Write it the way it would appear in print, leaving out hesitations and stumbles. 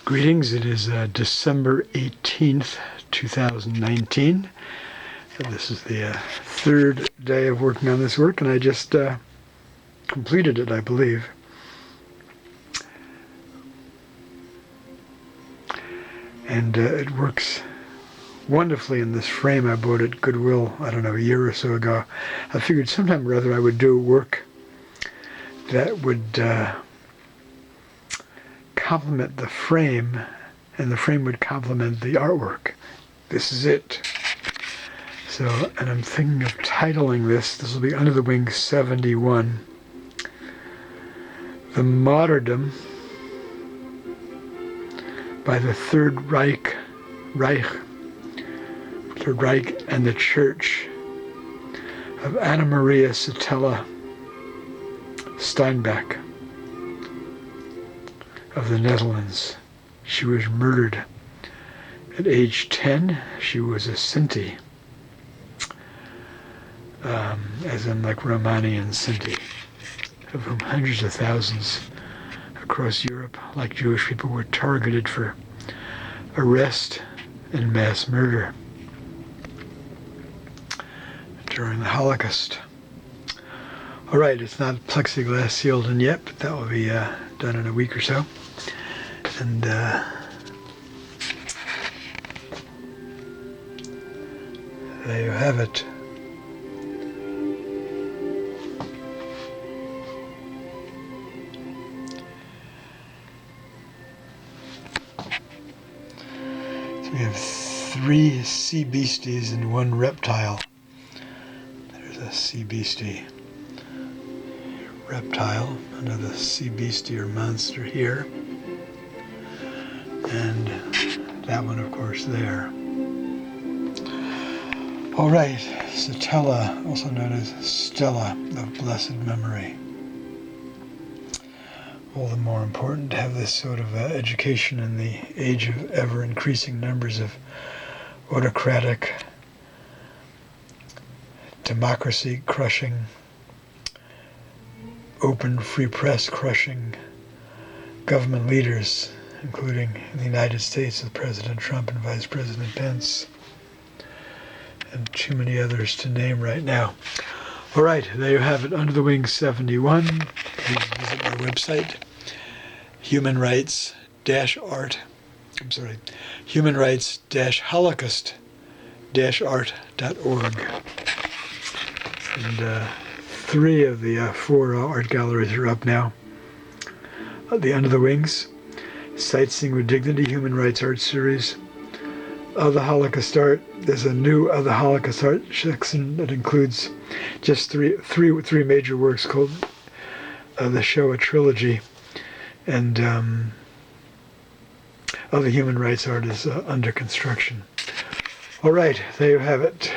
Greetings, it is December 18th, 2019. This is the third day of working on this work, and I just completed it, I believe. And it works wonderfully in this frame I bought at Goodwill, I don't know, a year or so ago. I figured sometime or other I would do work that would complement the frame, and the frame would complement the artwork. This is it. So, and I'm thinking of titling this will be Under the Wing 71. The Martyrdom by the Third Reich, Third Reich and the Church of Anna Maria Settela Steinbach of the Netherlands. She was murdered at age 10. She was a Sinti, as in like Romanian Sinti, of whom hundreds of thousands across Europe, like Jewish people, were targeted for arrest and mass murder during the Holocaust. All right, it's not plexiglass sealed in yet, but that will be done in a week or so. And there you have it. So we have 3 sea beasties and 1 reptile. There's a sea beastie. Reptile, another sea beastie or monster here. And that one, of course, there. All right, Settela, also known as Stella of Blessed Memory. All the more important to have this sort of education in the age of ever-increasing numbers of autocratic, democracy-crushing, open free press crushing government leaders, including in the United States with President Trump and Vice President Pence, and too many others to name right now. All right, there you have it, Under the Wing 71. Please visit my website, humanrights-holocaust-art.org. And 3 of the 4 art galleries are up now. The Under the Wings, Sightseeing with Dignity Human Rights Art Series, Of the Holocaust Art. There's a new Of the Holocaust Art section that includes just three major works called the Shoah Trilogy, and Of the Human Rights Art is under construction. All right, there you have it.